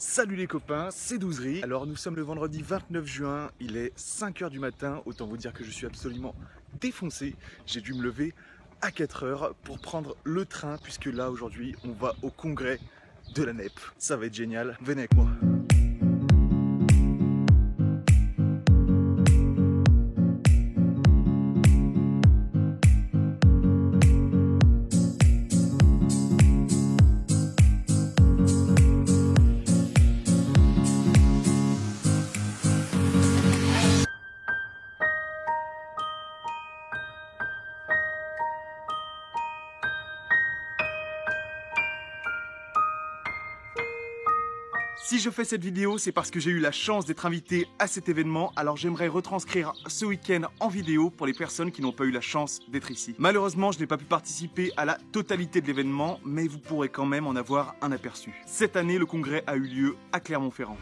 Salut les copains, c'est Douzerie. Alors nous sommes le vendredi 29 juin, il est 5 h du matin, autant vous dire que je suis absolument défoncé. J'ai dû me lever à 4 h pour prendre le train, puisque là aujourd'hui on va au congrès de la NEP. Ça va être génial, venez avec moi. Si je fais cette vidéo, c'est parce que j'ai eu la chance d'être invité à cet événement, alors j'aimerais retranscrire ce week-end en vidéo pour les personnes qui n'ont pas eu la chance d'être ici. Malheureusement, je n'ai pas pu participer à la totalité de l'événement, mais vous pourrez quand même en avoir un aperçu. Cette année, le congrès a eu lieu à Clermont-Ferrand.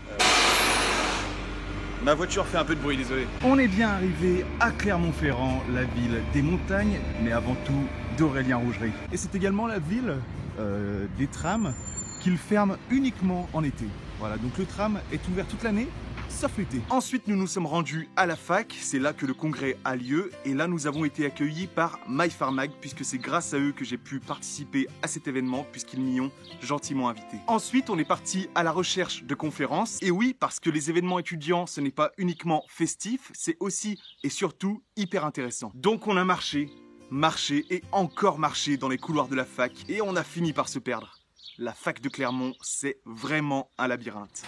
Ma voiture fait un peu de bruit, désolé. On est bien arrivé à Clermont-Ferrand, la ville des montagnes, mais avant tout d'Aurélien Rougerie. Et c'est également la ville des trams qu'il ferme uniquement en été. Voilà, donc le tram est ouvert toute l'année, sauf l'été. Ensuite, nous nous sommes rendus à la fac, c'est là que le congrès a lieu, et là nous avons été accueillis par MyPharmag, puisque c'est grâce à eux que j'ai pu participer à cet événement, puisqu'ils m'y ont gentiment invité. Ensuite, on est parti à la recherche de conférences, et oui, parce que les événements étudiants, ce n'est pas uniquement festif, c'est aussi et surtout hyper intéressant. Donc on a marché et encore marché dans les couloirs de la fac, et on a fini par se perdre. La fac de Clermont, c'est vraiment un labyrinthe.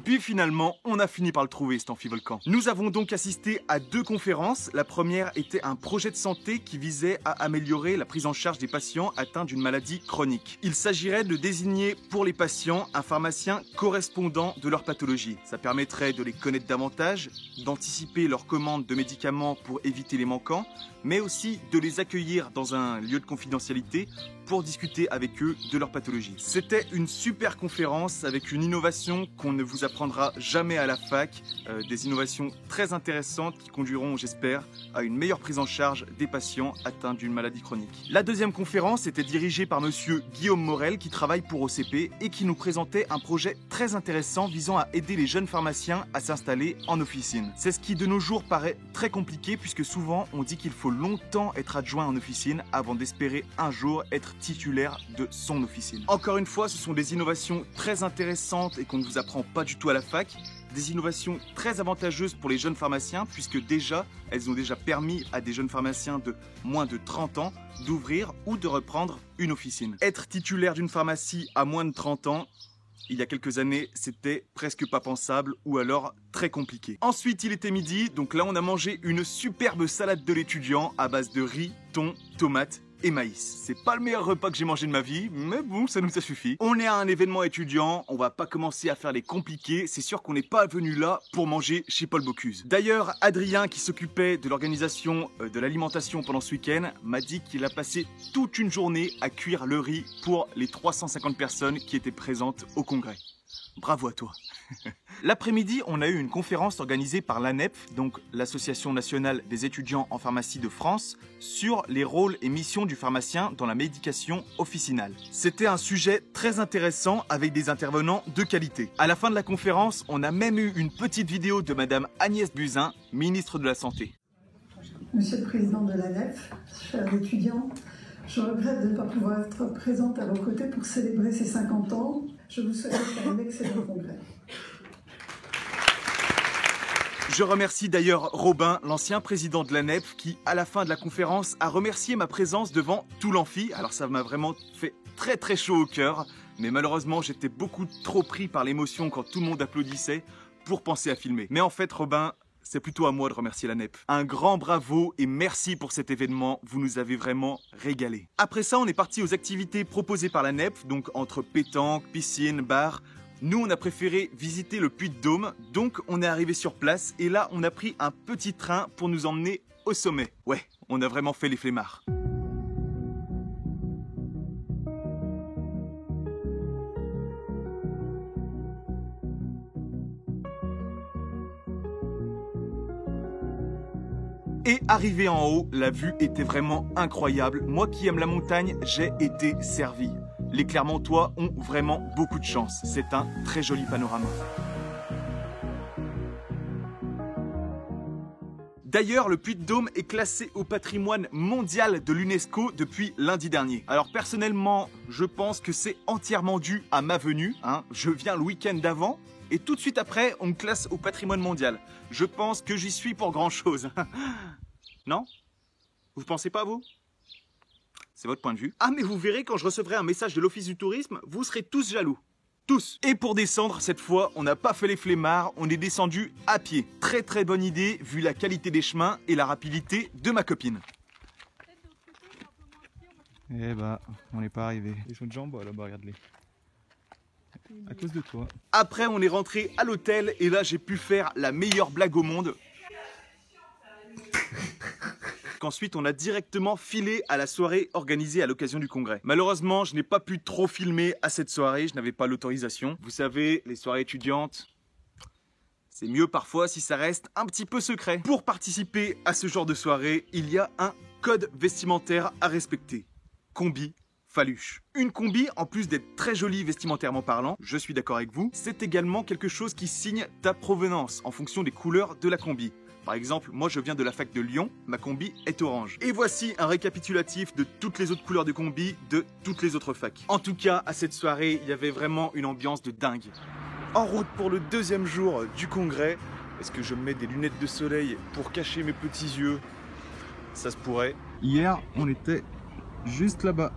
Puis finalement, on a fini par le trouver, cet amphivolcan. Nous avons donc assisté à deux conférences. La première était un projet de santé qui visait à améliorer la prise en charge des patients atteints d'une maladie chronique. Il s'agirait de désigner pour les patients un pharmacien correspondant de leur pathologie. Ça permettrait de les connaître davantage, d'anticiper leur commande de médicaments pour éviter les manquants, mais aussi de les accueillir dans un lieu de confidentialité pour discuter avec eux de leur pathologie. C'était une super conférence avec une innovation qu'on ne vous apprendra jamais à la fac, des innovations très intéressantes qui conduiront, j'espère, à une meilleure prise en charge des patients atteints d'une maladie chronique. La deuxième conférence était dirigée par monsieur Guillaume Morel qui travaille pour OCP et qui nous présentait un projet très intéressant visant à aider les jeunes pharmaciens à s'installer en officine. C'est ce qui de nos jours paraît très compliqué puisque souvent on dit qu'il faut longtemps être adjoint en officine avant d'espérer un jour être titulaire de son officine. Encore une fois, ce sont des innovations très intéressantes et qu'on ne vous apprend pas du tout à la fac. Des innovations très avantageuses pour les jeunes pharmaciens puisque elles ont déjà permis à des jeunes pharmaciens de moins de 30 ans d'ouvrir ou de reprendre une officine. Être titulaire d'une pharmacie à moins de 30 ans, il y a quelques années, c'était presque pas pensable ou alors très compliqué. Ensuite, il était midi, donc là on a mangé une superbe salade de l'étudiant à base de riz, thon, tomates et maïs. C'est pas le meilleur repas que j'ai mangé de ma vie, mais bon, ça nous a suffi. On est à un événement étudiant, on va pas commencer à faire les compliqués, c'est sûr qu'on n'est pas venu là pour manger chez Paul Bocuse. D'ailleurs, Adrien, qui s'occupait de l'organisation de l'alimentation pendant ce week-end, m'a dit qu'il a passé toute une journée à cuire le riz pour les 350 personnes qui étaient présentes au congrès. Bravo à toi. L'après-midi, on a eu une conférence organisée par l'ANEP, donc l'Association nationale des étudiants en pharmacie de France, sur les rôles et missions du pharmacien dans la médication officinale. C'était un sujet très intéressant avec des intervenants de qualité. À la fin de la conférence, on a même eu une petite vidéo de madame Agnès Buzyn, ministre de la Santé. Monsieur le Président de l'ANEP, chers étudiants, je regrette de ne pas pouvoir être présente à vos côtés pour célébrer ces 50 ans. Je vous souhaite un excellent congrès. Je remercie d'ailleurs Robin, l'ancien président de l'ANEP, qui, à la fin de la conférence, a remercié ma présence devant tout l'amphi. Alors ça m'a vraiment fait très chaud au cœur, mais malheureusement j'étais beaucoup trop pris par l'émotion quand tout le monde applaudissait pour penser à filmer. Mais en fait, Robin, c'est plutôt à moi de remercier l'ANEP. Un grand bravo et merci pour cet événement, vous nous avez vraiment régalé. Après ça, on est parti aux activités proposées par l'ANEP, donc entre pétanque, piscine, bar. Nous, on a préféré visiter le Puy-de-Dôme, donc on est arrivé sur place et là, on a pris un petit train pour nous emmener au sommet. Ouais, on a vraiment fait les flemmards. Et arrivé en haut, la vue était vraiment incroyable. Moi qui aime la montagne, j'ai été servi. Les Clermontois ont vraiment beaucoup de chance. C'est un très joli panorama. D'ailleurs, le Puy-de-Dôme est classé au patrimoine mondial de l'UNESCO depuis lundi dernier. Alors personnellement, je pense que c'est entièrement dû à ma venue. Je viens le week-end d'avant et tout de suite après, on me classe au patrimoine mondial. Je pense que j'y suis pour grand-chose. Non? Vous pensez pas, vous? C'est votre point de vue. Ah, mais vous verrez, quand je recevrai un message de l'Office du tourisme, vous serez tous jaloux. Tous. Et pour descendre, cette fois, on n'a pas fait les flemmards, on est descendu à pied. Très très bonne idée, vu la qualité des chemins et la rapidité de ma copine. Eh bah, on n'est pas arrivé. Ils sont déjà en bas là-bas, regarde-les. À cause de toi. Après, on est rentré à l'hôtel et là, j'ai pu faire la meilleure blague au monde. Qu'ensuite on a directement filé à la soirée organisée à l'occasion du congrès. Malheureusement, je n'ai pas pu trop filmer à cette soirée, je n'avais pas l'autorisation. Vous savez, les soirées étudiantes, c'est mieux parfois si ça reste un petit peu secret. Pour participer à ce genre de soirée, il y a un code vestimentaire à respecter. Combi, faluche. Une combi, en plus d'être très jolie vestimentairement parlant, je suis d'accord avec vous, c'est également quelque chose qui signe ta provenance en fonction des couleurs de la combi. Par exemple, moi je viens de la fac de Lyon, ma combi est orange. Et voici un récapitulatif de toutes les autres couleurs de combi de toutes les autres facs. En tout cas, à cette soirée, il y avait vraiment une ambiance de dingue. En route pour le deuxième jour du congrès. Est-ce que je mets des lunettes de soleil pour cacher mes petits yeux? Ça se pourrait. Hier, on était juste là-bas.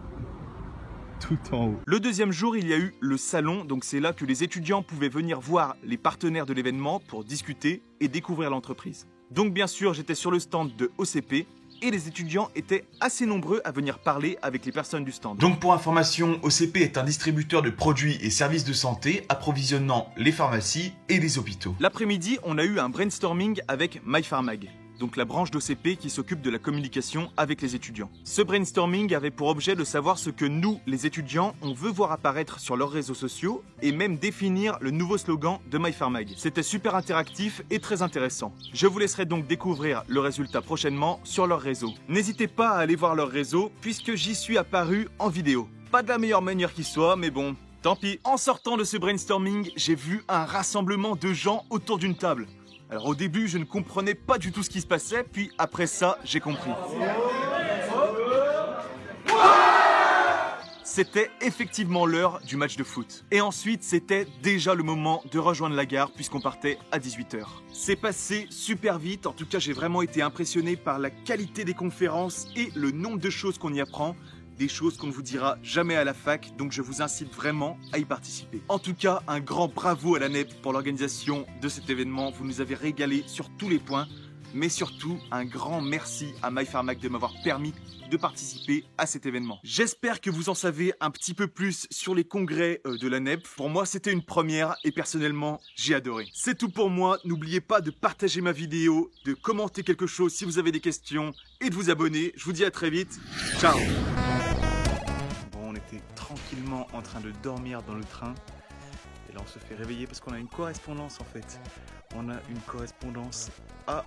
Tout en haut. Le deuxième jour, il y a eu le salon, donc c'est là que les étudiants pouvaient venir voir les partenaires de l'événement pour discuter et découvrir l'entreprise. Donc bien sûr, j'étais sur le stand de OCP et les étudiants étaient assez nombreux à venir parler avec les personnes du stand. Donc pour information, OCP est un distributeur de produits et services de santé approvisionnant les pharmacies et les hôpitaux. L'après-midi, on a eu un brainstorming avec MyPharmag, donc la branche d'OCP qui s'occupe de la communication avec les étudiants. Ce brainstorming avait pour objet de savoir ce que nous, les étudiants, on veut voir apparaître sur leurs réseaux sociaux et même définir le nouveau slogan de MyPharmag. C'était super interactif et très intéressant. Je vous laisserai donc découvrir le résultat prochainement sur leurs réseaux. N'hésitez pas à aller voir leurs réseaux puisque j'y suis apparu en vidéo. Pas de la meilleure manière qui soit, mais bon, tant pis. En sortant de ce brainstorming, j'ai vu un rassemblement de gens autour d'une table. Alors au début, je ne comprenais pas du tout ce qui se passait, puis après ça, j'ai compris. C'était effectivement l'heure du match de foot. Et ensuite, c'était déjà le moment de rejoindre la gare puisqu'on partait à 18 h. C'est passé super vite, en tout cas j'ai vraiment été impressionné par la qualité des conférences et le nombre de choses qu'on y apprend. Des choses qu'on ne vous dira jamais à la fac, donc je vous incite vraiment à y participer. En tout cas, un grand bravo à la NEP pour l'organisation de cet événement. Vous nous avez régalé sur tous les points, mais surtout un grand merci à MyPharmag de m'avoir permis de participer à cet événement. J'espère que vous en savez un petit peu plus sur les congrès de la NEP. Pour moi, c'était une première et personnellement, j'ai adoré. C'est tout pour moi. N'oubliez pas de partager ma vidéo, de commenter quelque chose si vous avez des questions et de vous abonner. Je vous dis à très vite. Ciao! On était tranquillement en train de dormir dans le train et là on se fait réveiller parce qu'on a une correspondance en fait. On a une correspondance à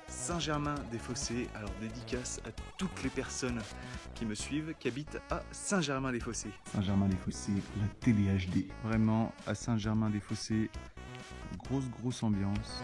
Saint-Germain-des-Fossés. Alors dédicace à toutes les personnes qui me suivent, qui habitent à Saint-Germain-des-Fossés. Saint-Germain-des-Fossés, la télé HD. Vraiment, à Saint-Germain-des-Fossés, grosse ambiance.